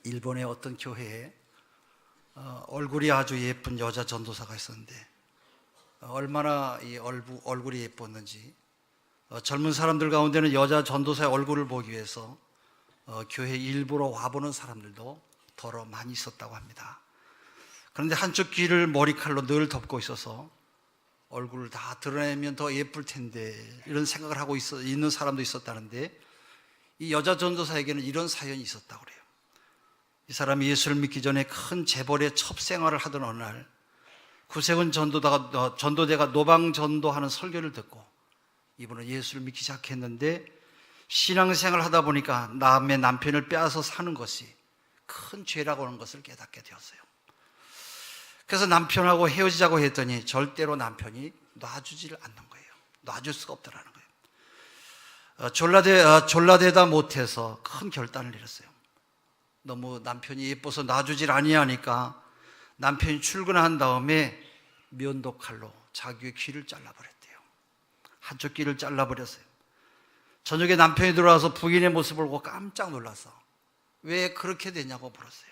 일본의 어떤 교회에 얼굴이 아주 예쁜 여자 전도사가 있었는데 얼마나 이 얼굴이 예뻤는지 젊은 사람들 가운데는 여자 전도사의 얼굴을 보기 위해서 교회 일부러 와보는 사람들도 더러 많이 있었다고 합니다. 그런데 한쪽 귀를 머리칼로 늘 덮고 있어서 얼굴을 다 드러내면 더 예쁠 텐데 이런 생각을 하고 있는 사람도 있었다는데, 이 여자 전도사에게는 이런 사연이 있었다고 그래요. 이 사람이 예수를 믿기 전에 큰 재벌의 첩생활을 하던 어느 날 구세군 전도대가 노방 전도하는 설교를 듣고 이분은 예수를 믿기 시작했는데, 신앙생활을 하다 보니까 남의 남편을 빼앗아 사는 것이 큰 죄라고 하는 것을 깨닫게 되었어요. 그래서 남편하고 헤어지자고 했더니 절대로 남편이 놔주지를 않는 거예요. 놔줄 수가 없더라는 거예요. 졸라대다 못해서 큰 결단을 내렸어요. 너무 남편이 예뻐서 놔주질 아니하니까 남편이 출근한 다음에 면도칼로 자기의 귀를 잘라버렸대요. 한쪽 귀를 잘라버렸어요. 저녁에 남편이 들어와서 부인의 모습을 보고 깜짝 놀라서 왜 그렇게 되냐고 물었어요.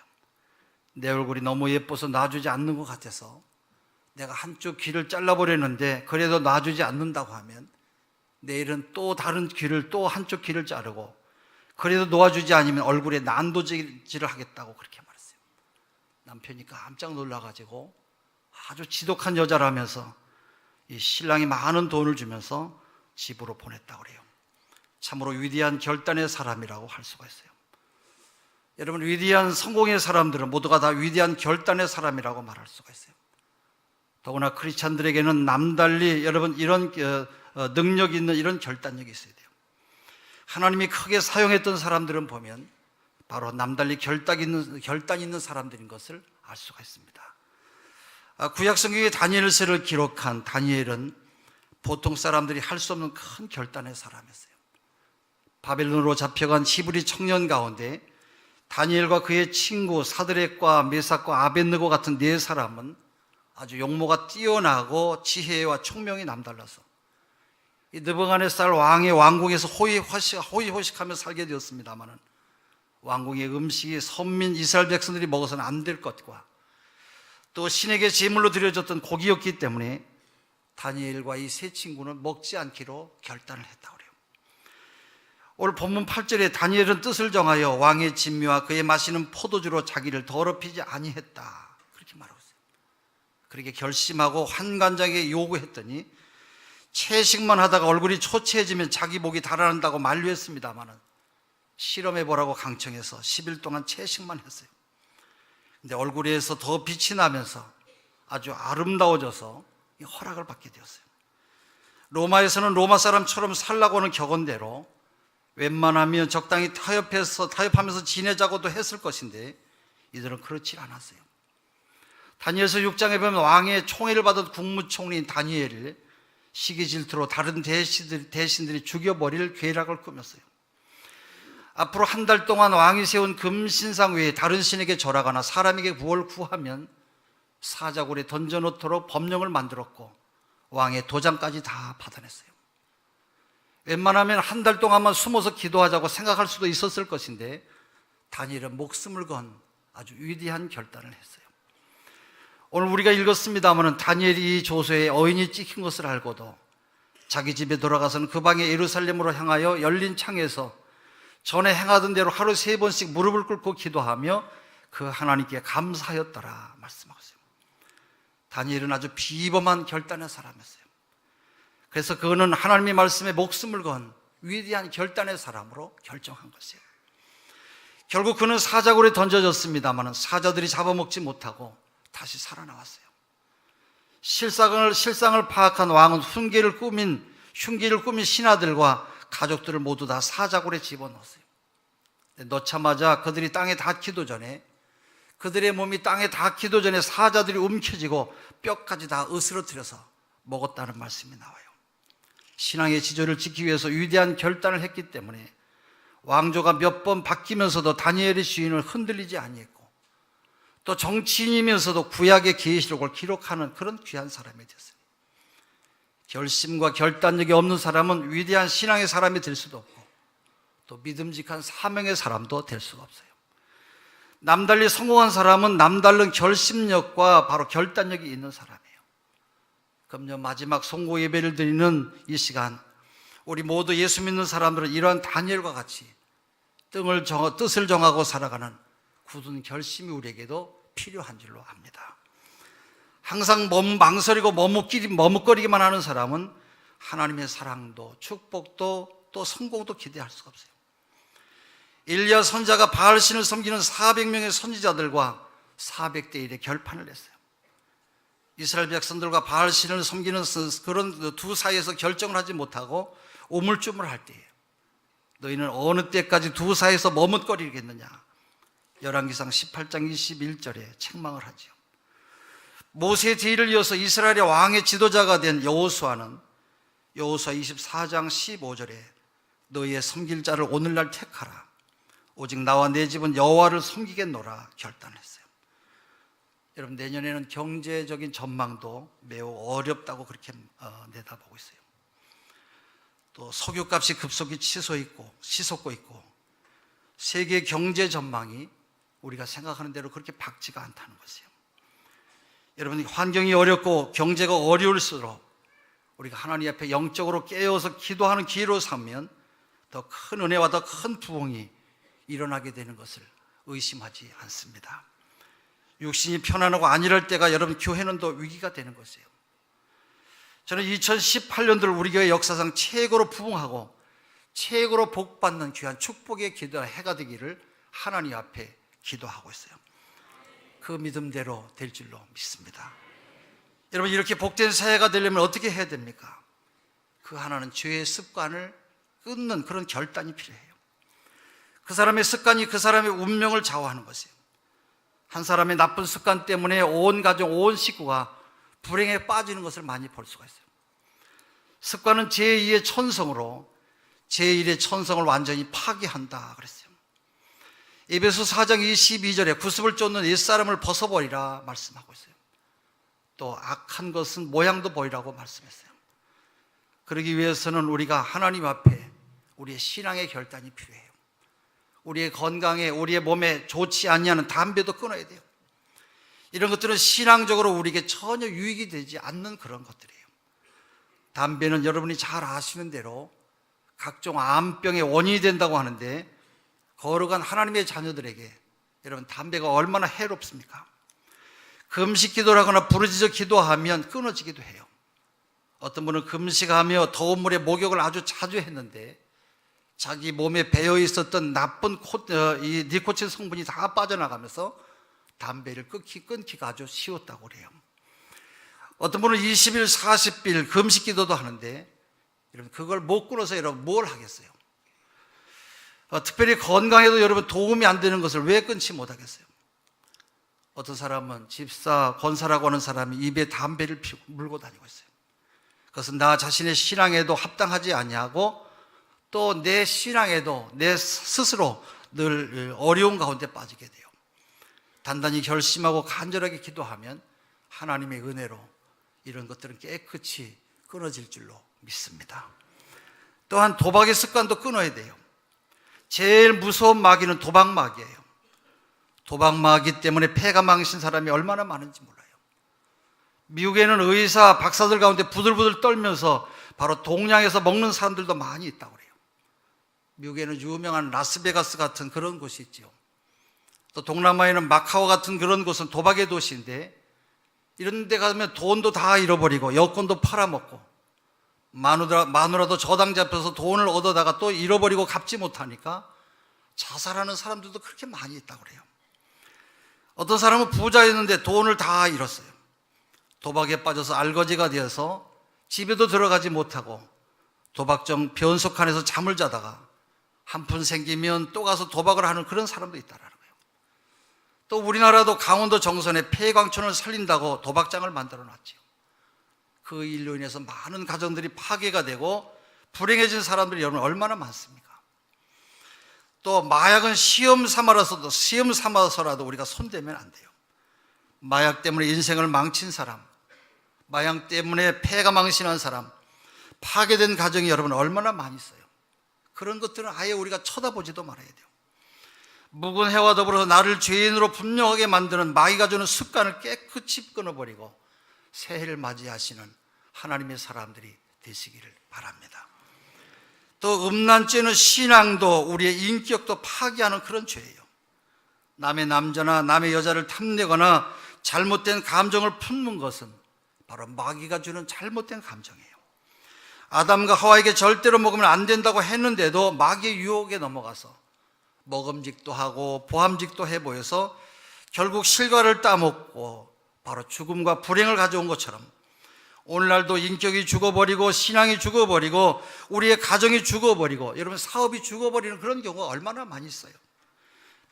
내 얼굴이 너무 예뻐서 놔주지 않는 것 같아서 내가 한쪽 귀를 잘라버렸는데 그래도 놔주지 않는다고 하면 내일은 또 다른 귀를, 또 한쪽 귀를 자르고 그래도 놓아주지 않으면 얼굴에 난도질을 하겠다고 그렇게 말했어요. 남편이 깜짝 놀라가지고 아주 지독한 여자라면서 이 신랑이 많은 돈을 주면서 집으로 보냈다고 그래요. 참으로 위대한 결단의 사람이라고 할 수가 있어요. 여러분, 위대한 성공의 사람들은 모두가 다 위대한 결단의 사람이라고 말할 수가 있어요. 더구나 크리스찬들에게는 남달리 여러분 이런 능력이 있는 이런 결단력이 있어야 돼요. 하나님이 크게 사용했던 사람들은 보면 바로 남달리 결단 있는 사람들인 것을 알 수가 있습니다. 구약 성경의 다니엘서를 기록한 다니엘은 보통 사람들이 할 수 없는 큰 결단의 사람이었어요. 바벨론으로 잡혀간 히브리 청년 가운데 다니엘과 그의 친구 사드렉과 메삭과 아벳느고 같은 네 사람은 아주 용모가 뛰어나고 지혜와 총명이 남달라서 이 느부갓네살 왕의 왕궁에서 호의호식하며 살게 되었습니다마는 왕궁의 음식이 선민 이스라엘 백성들이 먹어서는 안 될 것과 또 신에게 제물로 드려졌던 고기였기 때문에 다니엘과 이 세 친구는 먹지 않기로 결단을 했다고 그래요. 오늘 본문 8절에 다니엘은 뜻을 정하여 왕의 진미와 그의 마시는 포도주로 자기를 더럽히지 아니했다, 그렇게 말하고 있어요. 그렇게 결심하고 환관장에게 요구했더니 채식만 하다가 얼굴이 초췌해지면 자기 목이 달아난다고 만류했습니다마는 실험해보라고 강청해서 10일 동안 채식만 했어요. 근데 얼굴에서 더 빛이 나면서 아주 아름다워져서 허락을 받게 되었어요. 로마에서는 로마 사람처럼 살라고 하는 격언대로 웬만하면 적당히 타협하면서 지내자고도 했을 것인데 이들은 그렇지 않았어요. 다니엘서 6장에 보면 왕의 총애를 받은 국무총리인 다니엘을 시기 질투로 다른 대신들이 죽여버릴 계략을 꾸몄어요. 앞으로 한 달 동안 왕이 세운 금신상 외에 다른 신에게 절하거나 사람에게 무엇을 구하면 사자굴에 던져놓도록 법령을 만들었고 왕의 도장까지 다 받아냈어요. 웬만하면 한 달 동안만 숨어서 기도하자고 생각할 수도 있었을 것인데 다니엘은 목숨을 건 아주 위대한 결단을 했어요. 오늘 우리가 읽었습니다마는 다니엘이 이 조서에 어인이 찍힌 것을 알고도 자기 집에 돌아가서는 그 방에 예루살렘으로 향하여 열린 창에서 전에 행하던 대로 하루 3번씩 무릎을 꿇고 기도하며 그 하나님께 감사하였더라 말씀하고 있어요. 다니엘은 아주 비범한 결단의 사람이었어요. 그래서 그는 하나님의 말씀에 목숨을 건 위대한 결단의 사람으로 결정한 것이에요. 결국 그는 사자굴에 던져졌습니다만 사자들이 잡아먹지 못하고 다시 살아나왔어요. 실상을 파악한 왕은 흉기를 꾸민 신하들과 가족들을 모두 다 사자굴에 집어넣었어요. 넣자마자 그들의 몸이 땅에 닿기도 전에 사자들이 움켜쥐고 뼈까지 다 으스러뜨려서 먹었다는 말씀이 나와요. 신앙의 지조를 지키기 위해서 위대한 결단을 했기 때문에 왕조가 몇 번 바뀌면서도 다니엘의 주인을 흔들리지 아니했고 또 정치인이면서도 구약의 계시록을 기록하는 그런 귀한 사람이 됐어요. 결심과 결단력이 없는 사람은 위대한 신앙의 사람이 될 수도 없고 또 믿음직한 사명의 사람도 될 수가 없어요. 남달리 성공한 사람은 남다른 결심력과 바로 결단력이 있는 사람이에요. 금년 마지막 송고 예배를 드리는 이 시간, 우리 모두 예수 믿는 사람들은 이러한 다니엘과 같이 뜻을 정하고 살아가는 굳은 결심이 우리에게도 필요한 줄로 압니다. 항상 망설이고 머뭇거리기만 하는 사람은 하나님의 사랑도 축복도 또 성공도 기대할 수가 없어요. 엘리야 선지자가 바알신을 섬기는 400명의 선지자들과 400대 1의 결판을 냈어요. 이스라엘 백성들과 바알신을 섬기는 그런 두 사이에서 결정을 하지 못하고 우물쭈물할 때에 너희는 어느 때까지 두 사이에서 머뭇거리겠느냐, 열왕기상 18장 21절에 책망을 하죠. 모세의 뒤를 이어서 이스라엘의 왕의 지도자가 된 여호수아는 여호수아 24장 15절에 너희의 섬길 자를 오늘날 택하라, 오직 나와 내 집은 여호와를 섬기겠노라 결단했어요. 여러분, 내년에는 경제적인 전망도 매우 어렵다고 그렇게 내다보고 있어요. 또 석유값이 급속히 치솟고 있고 세계 경제 전망이 우리가 생각하는 대로 그렇게 밝지가 않다는 것이에요. 여러분, 환경이 어렵고 경제가 어려울수록 우리가 하나님 앞에 영적으로 깨어서 기도하는 기회로 삼으면 더 큰 은혜와 더 큰 부흥이 일어나게 되는 것을 의심하지 않습니다. 육신이 편안하고 안일할 때가 여러분 교회는 더 위기가 되는 것이에요. 저는 2018년도를 우리 교회 역사상 최고로 부흥하고 최고로 복받는 귀한 축복의 기도와 해가 되기를 하나님 앞에 기도하고 있어요. 그 믿음대로 될 줄로 믿습니다. 여러분, 이렇게 복된 새해가 되려면 어떻게 해야 됩니까? 그 하나는 죄의 습관을 끊는 그런 결단이 필요해요. 그 사람의 습관이 그 사람의 운명을 좌우하는 것이에요. 한 사람의 나쁜 습관 때문에 온 가정, 온 식구가 불행에 빠지는 것을 많이 볼 수가 있어요. 습관은 제2의 천성으로 제1의 천성을 완전히 파괴한다 그랬어요. 에베소 4장 22절에 구습을 쫓는 옛사람을 벗어버리라 말씀하고 있어요. 또 악한 것은 모양도 보이라고 말씀했어요. 그러기 위해서는 우리가 하나님 앞에 우리의 신앙의 결단이 필요해요. 우리의 건강에, 우리의 몸에 좋지 아니하는 담배도 끊어야 돼요. 이런 것들은 신앙적으로 우리에게 전혀 유익이 되지 않는 그런 것들이에요. 담배는 여러분이 잘 아시는 대로 각종 암병의 원인이 된다고 하는데, 거룩한 하나님의 자녀들에게 여러분 담배가 얼마나 해롭습니까? 금식 기도를 하거나 부르짖어 기도하면 끊어지기도 해요. 어떤 분은 금식하며 더운 물에 목욕을 아주 자주 했는데 자기 몸에 배어 있었던 나쁜 이 니코틴 성분이 다 빠져나가면서 담배를 끊기가 아주 쉬웠다고 그래요. 어떤 분은 20일, 40일 금식 기도도 하는데 여러분 그걸 못 끊어서 여러분 뭘 하겠어요? 특별히 건강에도 여러분 도움이 안 되는 것을 왜 끊지 못하겠어요? 어떤 사람은 집사, 권사라고 하는 사람이 입에 담배를 물고 다니고 있어요. 그것은 나 자신의 신앙에도 합당하지 아니하고 또 내 신앙에도 내 스스로 늘 어려운 가운데 빠지게 돼요. 단단히 결심하고 간절하게 기도하면 하나님의 은혜로 이런 것들은 깨끗이 끊어질 줄로 믿습니다. 또한 도박의 습관도 끊어야 돼요. 제일 무서운 마귀는 도박 마귀예요. 도박 마귀 때문에 폐가 망신 사람이 얼마나 많은지 몰라요. 미국에는 의사, 박사들 가운데 부들부들 떨면서 바로 동양에서 먹는 사람들도 많이 있다고 그래요. 미국에는 유명한 라스베가스 같은 그런 곳이 있죠. 또 동남아에는 마카오 같은 그런 곳은 도박의 도시인데 이런 데 가면 돈도 다 잃어버리고 여권도 팔아먹고 마누라도 저당 잡혀서 돈을 얻어다가 또 잃어버리고 갚지 못하니까 자살하는 사람들도 그렇게 많이 있다고 그래요. 어떤 사람은 부자였는데 돈을 다 잃었어요. 도박에 빠져서 알거지가 되어서 집에도 들어가지 못하고 도박정 변속칸에서 잠을 자다가 한푼 생기면 또 가서 도박을 하는 그런 사람도 있다라는 거예요. 또 우리나라도 강원도 정선에 폐광촌을 살린다고 도박장을 만들어 놨죠. 그 일로 인해서 많은 가정들이 파괴가 되고 불행해진 사람들이 여러분 얼마나 많습니까? 또 마약은 시험 삼아서라도 우리가 손대면 안 돼요. 마약 때문에 인생을 망친 사람, 마약 때문에 폐가 망신한 사람, 파괴된 가정이 여러분 얼마나 많이 있어요. 그런 것들은 아예 우리가 쳐다보지도 말아야 돼요. 묵은 해와 더불어서 나를 죄인으로 분명하게 만드는 마귀가 주는 습관을 깨끗이 끊어버리고 새해를 맞이하시는 하나님의 사람들이 되시기를 바랍니다. 또 음란죄는 신앙도 우리의 인격도 파괴하는 그런 죄예요. 남의 남자나 남의 여자를 탐내거나 잘못된 감정을 품는 것은 바로 마귀가 주는 잘못된 감정이에요. 아담과 하와에게 절대로 먹으면 안 된다고 했는데도 마귀의 유혹에 넘어가서 먹음직도 하고 보함직도 해 보여서 결국 실과를 따먹고 바로 죽음과 불행을 가져온 것처럼 오늘날도 인격이 죽어버리고 신앙이 죽어버리고 우리의 가정이 죽어버리고 여러분 사업이 죽어버리는 그런 경우가 얼마나 많이 있어요.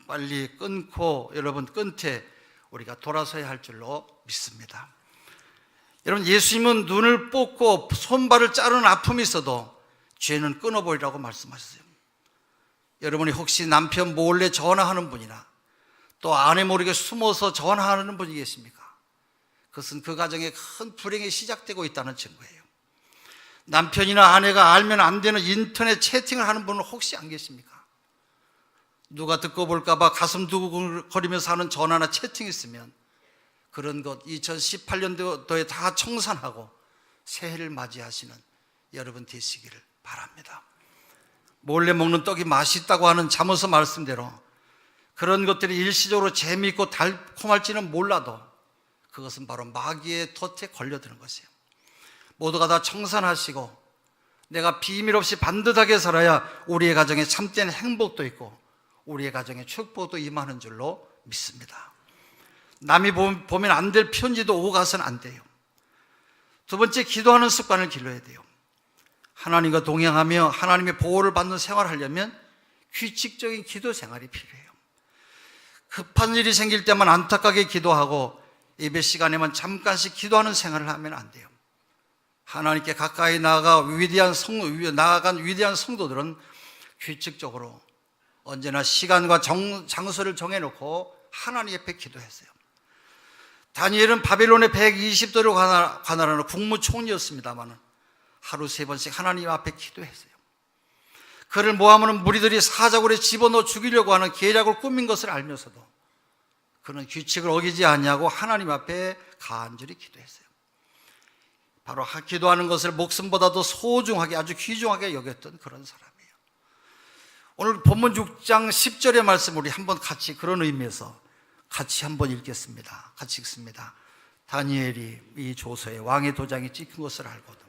빨리 끊고 여러분 끝에 우리가 돌아서야 할 줄로 믿습니다. 여러분 예수님은 눈을 뽑고 손발을 자르는 아픔이 있어도 죄는 끊어버리라고 말씀하셨어요. 여러분이 혹시 남편 몰래 전화하는 분이나 또 아내 모르게 숨어서 전화하는 분이 계십니까? 그것은 그 가정에 큰 불행이 시작되고 있다는 증거예요. 남편이나 아내가 알면 안 되는 인터넷 채팅을 하는 분은 혹시 안 계십니까? 누가 듣고 볼까 봐 가슴 두근거리면서 하는 전화나 채팅이 있으면 그런 것 2018년도에 다 청산하고 새해를 맞이하시는 여러분 되시기를 바랍니다. 몰래 먹는 떡이 맛있다고 하는 잠언서 말씀대로 그런 것들이 일시적으로 재미있고 달콤할지는 몰라도 그것은 바로 마귀의 덫에 걸려드는 것이에요. 모두가 다 청산하시고 내가 비밀 없이 반듯하게 살아야 우리의 가정에 참된 행복도 있고 우리의 가정에 축복도 임하는 줄로 믿습니다. 남이 보면 안 될 편지도 오고 가서는 안 돼요. 두 번째, 기도하는 습관을 길러야 돼요. 하나님과 동행하며 하나님의 보호를 받는 생활을 하려면 규칙적인 기도 생활이 필요해요. 급한 일이 생길 때만 안타깝게 기도하고 예배 시간에만 잠깐씩 기도하는 생활을 하면 안 돼요. 하나님께 가까이 나아간 위대한 성도들은 규칙적으로 언제나 시간과 장소를 정해놓고 하나님 옆에 기도했어요. 다니엘은 바벨론의 120도를 관할하는 국무총리였습니다만 하루 3번씩 하나님 앞에 기도했어요. 그를 모함하는 무리들이 사자굴에 집어넣어 죽이려고 하는 계략을 꾸민 것을 알면서도 그는 규칙을 어기지 않냐고 하나님 앞에 간절히 기도했어요. 바로 기도하는 것을 목숨보다도 소중하게 아주 귀중하게 여겼던 그런 사람이에요. 오늘 본문 6장 10절의 말씀 우리 한번 같이 그런 의미에서 같이 한번 읽겠습니다. 같이 읽습니다. 다니엘이 이 조서에 왕의 도장이 찍힌 것을 알거든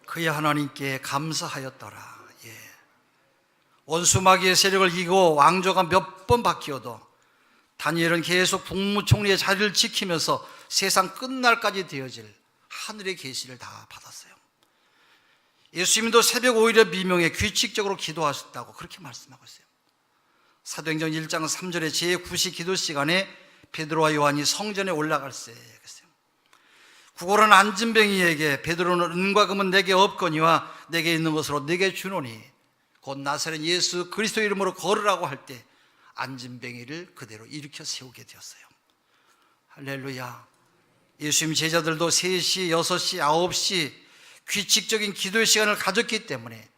그의 하나님께 감사하였더라. 원수 마귀의 세력을 이기고 왕조가 몇 번 바뀌어도 다니엘은 계속 국무총리의 자리를 지키면서 세상 끝날까지 되어질 하늘의 계시를 다 받았어요. 예수님도 새벽 5일에 미명에 규칙적으로 기도하셨다고 그렇게 말씀하고 있어요. 사도행전 1장 3절에 제9시 기도 시간에 베드로와 요한이 성전에 올라갈세 그랬어요. 구걸한 안진뱅이에게 베드로는 은과 금은 내게 없거니와 내게 있는 것으로 내게 주노니 곧 나사렛 예수 그리스도 이름으로 걸으라고 할 때 안진뱅이를 그대로 일으켜 세우게 되었어요. 할렐루야. 예수님 제자들도 3시, 6시, 9시 규칙적인 기도의 시간을 가졌기 때문에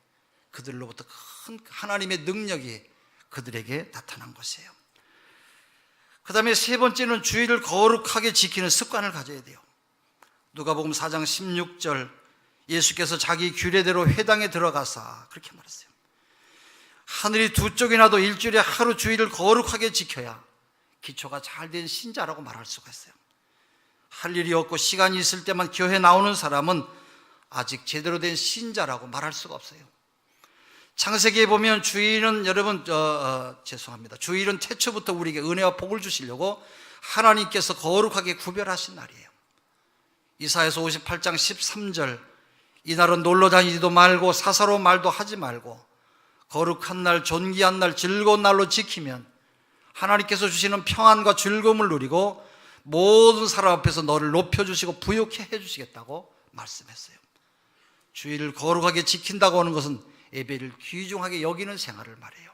그들로부터 큰 하나님의 능력이 그들에게 나타난 것이에요. 그 다음에 세 번째는 주일을 거룩하게 지키는 습관을 가져야 돼요. 누가복음 4장 16절 예수께서 자기 규례대로 회당에 들어가사 그렇게 말했어요. 하늘이 두 쪽이 나도 일주일에 하루 주일을 거룩하게 지켜야 기초가 잘 된 신자라고 말할 수가 있어요. 할 일이 없고 시간이 있을 때만 교회 나오는 사람은 아직 제대로 된 신자라고 말할 수가 없어요. 창세기에 보면 주일은 여러분 주일은 태초부터 우리에게 은혜와 복을 주시려고 하나님께서 거룩하게 구별하신 날이에요. 이사야서 58장 13절 이날은 놀러 다니지도 말고 사사로운 말도 하지 말고 거룩한 날, 존귀한 날, 즐거운 날로 지키면 하나님께서 주시는 평안과 즐거움을 누리고 모든 사람 앞에서 너를 높여주시고 부욕해 해주시겠다고 말씀했어요. 주일을 거룩하게 지킨다고 하는 것은 예배를 귀중하게 여기는 생활을 말해요.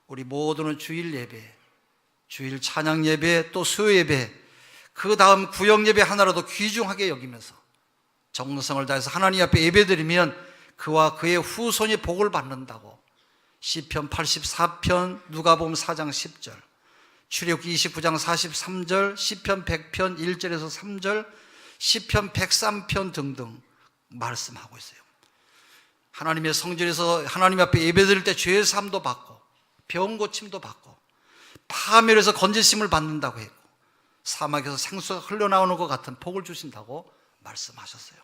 우리 모두는 주일 예배, 주일 찬양 예배, 또 수요 예배, 그 다음 구역 예배 하나라도 귀중하게 여기면서 정성을 다해서 하나님 앞에 예배드리면 그와 그의 후손이 복을 받는다고 시편 84편, 누가복음 4장 10절, 출애굽기 29장 43절, 시편 100편 1절에서 3절, 시편 103편 등등 말씀하고 있어요. 하나님의 성전에서 하나님 앞에 예배드릴 때 죄의 사함도 받고 병 고침도 받고 파멸에서 건지심을 받는다고 했고 사막에서 생수가 흘러나오는 것 같은 복을 주신다고 말씀하셨어요.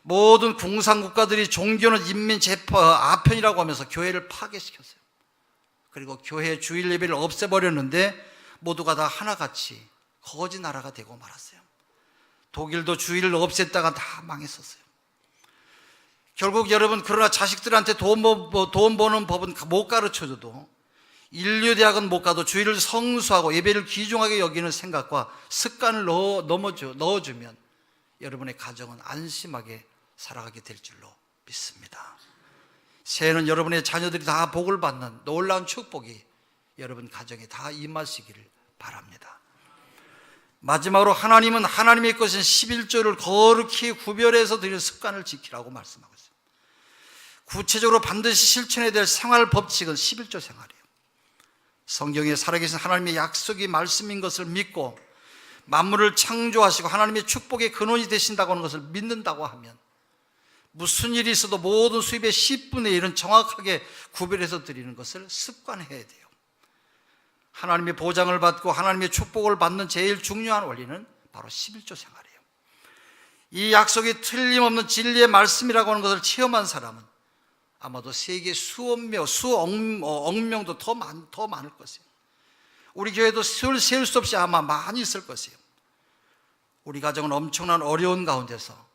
모든 공산국가들이 종교는 인민재파 아편이라고 하면서 교회를 파괴시켰어요. 그리고 교회 주일 예배를 없애버렸는데 모두가 다 하나같이 거지 나라가 되고 말았어요. 독일도 주일을 없앴다가 다 망했었어요. 결국 여러분, 그러나 자식들한테 돈 버는 법은 못 가르쳐줘도, 인류대학은 못 가도 주일을 성수하고 예배를 귀중하게 여기는 생각과 습관을 넣어주면 여러분의 가정은 안심하게 살아가게 될 줄로 믿습니다. 새해는 여러분의 자녀들이 다 복을 받는 놀라운 축복이 여러분 가정에 다 임하시기를 바랍니다. 마지막으로 하나님은 하나님의 것인 11조를 거룩히 구별해서 드리는 습관을 지키라고 말씀하고 있습니다. 구체적으로 반드시 실천해야 될 생활 법칙은 11조 생활이에요. 성경에 살아계신 하나님의 약속이 말씀인 것을 믿고 만물을 창조하시고 하나님의 축복의 근원이 되신다고 하는 것을 믿는다고 하면 무슨 일이 있어도 모든 수입의 10분의 1은 정확하게 구별해서 드리는 것을 습관해야 돼요. 하나님의 보장을 받고 하나님의 축복을 받는 제일 중요한 원리는 바로 11조 생활이에요. 이 약속이 틀림없는 진리의 말씀이라고 하는 것을 체험한 사람은 아마도 세계 수억 명도 더 많을 것이에요. 우리 교회도 셀 수 없이 아마 많이 있을 것이에요. 우리 가정은 엄청난 어려운 가운데서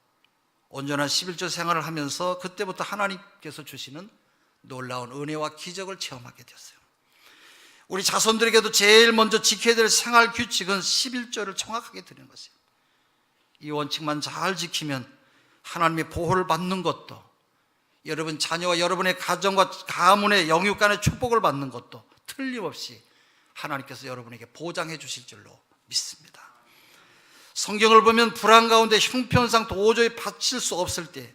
온전한 11조 생활을 하면서 그때부터 하나님께서 주시는 놀라운 은혜와 기적을 체험하게 되었어요. 우리 자손들에게도 제일 먼저 지켜야 될 생활 규칙은 11조를 정확하게 드리는 것이에요. 이 원칙만 잘 지키면 하나님의 보호를 받는 것도, 여러분 자녀와 여러분의 가정과 가문의 영육 간의 축복을 받는 것도 틀림없이 하나님께서 여러분에게 보장해 주실 줄로 믿습니다. 성경을 보면 불안 가운데 형편상 도저히 바칠 수 없을 때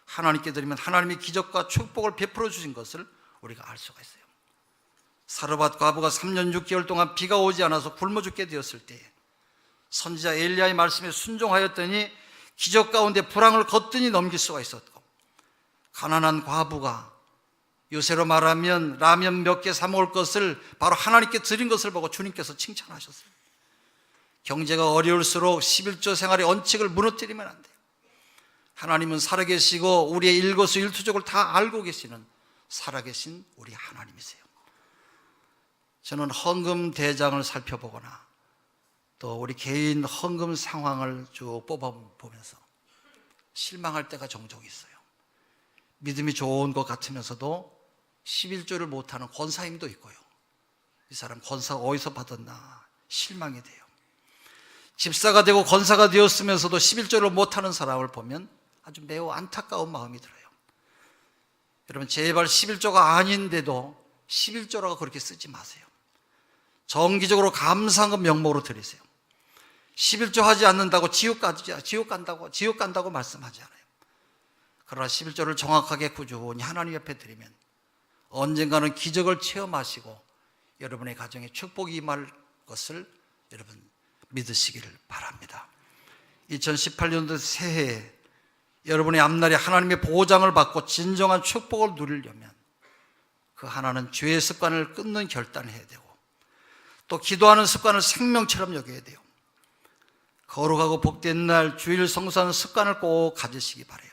하나님께 드리면 하나님의 기적과 축복을 베풀어 주신 것을 우리가 알 수가 있어요. 사르밧 과부가 3년 6개월 동안 비가 오지 않아서 굶어 죽게 되었을 때 선지자 엘리야의 말씀에 순종하였더니 기적 가운데 불황을 거뜬히 넘길 수가 있었고, 가난한 과부가 요새로 말하면 라면 몇 개 사 먹을 것을 바로 하나님께 드린 것을 보고 주님께서 칭찬하셨어요. 경제가 어려울수록 11조 생활의 원칙을 무너뜨리면 안 돼요. 하나님은 살아계시고 우리의 일거수일투족을 다 알고 계시는 살아계신 우리 하나님이세요. 저는 헌금 대장을 살펴보거나 또 우리 개인 헌금 상황을 쭉 뽑아보면서 실망할 때가 종종 있어요. 믿음이 좋은 것 같으면서도 11조를 못하는 권사님도 있고요. 이 사람 권사 어디서 받았나 실망이 돼요. 집사가 되고 권사가 되었으면서도 11조를 못하는 사람을 보면 아주 매우 안타까운 마음이 들어요. 여러분, 제발 11조가 아닌데도 11조라고 그렇게 쓰지 마세요. 정기적으로 감사한금 명목으로 드리세요. 11조 하지 않는다고 지옥 간다고 말씀하지 않아요. 그러나 11조를 정확하게 꾸준히 하나님 옆에 드리면 언젠가는 기적을 체험하시고 여러분의 가정에 축복이 임할 것을 여러분 믿으시기를 바랍니다. 2018년도 새해에 여러분의 앞날에 하나님의 보장을 받고 진정한 축복을 누리려면 그 하나는 죄의 습관을 끊는 결단을 해야 되고, 또 기도하는 습관을 생명처럼 여겨야 돼요. 거룩하고 복된 날 주일 성수하는 습관을 꼭 가지시기 바라요.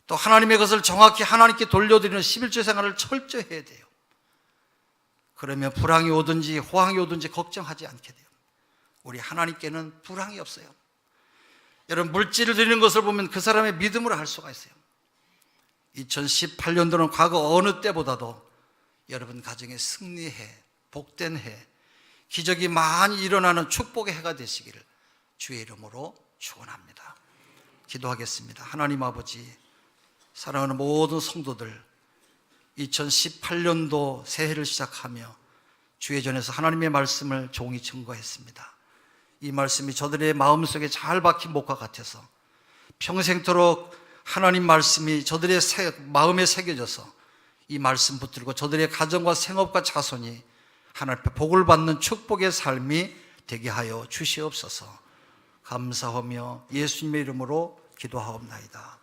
또 하나님의 것을 정확히 하나님께 돌려드리는 11조 생활을 철저히 해야 돼요. 그러면 불황이 오든지 호황이 오든지 걱정하지 않게 돼요. 우리 하나님께는 불황이 없어요. 여러분, 물질을 드리는 것을 보면 그 사람의 믿음으로 알 수가 있어요. 2018년도는 과거 어느 때보다도 여러분 가정의 승리해, 복된 해, 기적이 많이 일어나는 축복의 해가 되시기를 주의 이름으로 축원합니다. 기도하겠습니다. 하나님 아버지, 사랑하는 모든 성도들, 2018년도 새해를 시작하며 주의 전에서 하나님의 말씀을 종이 증거했습니다. 이 말씀이 저들의 마음속에 잘 박힌 목과 같아서 평생토록 하나님 말씀이 저들의 마음에 새겨져서 이 말씀 붙들고 저들의 가정과 생업과 자손이 하나님 앞에 복을 받는 축복의 삶이 되게 하여 주시옵소서. 감사하며 예수님의 이름으로 기도하옵나이다.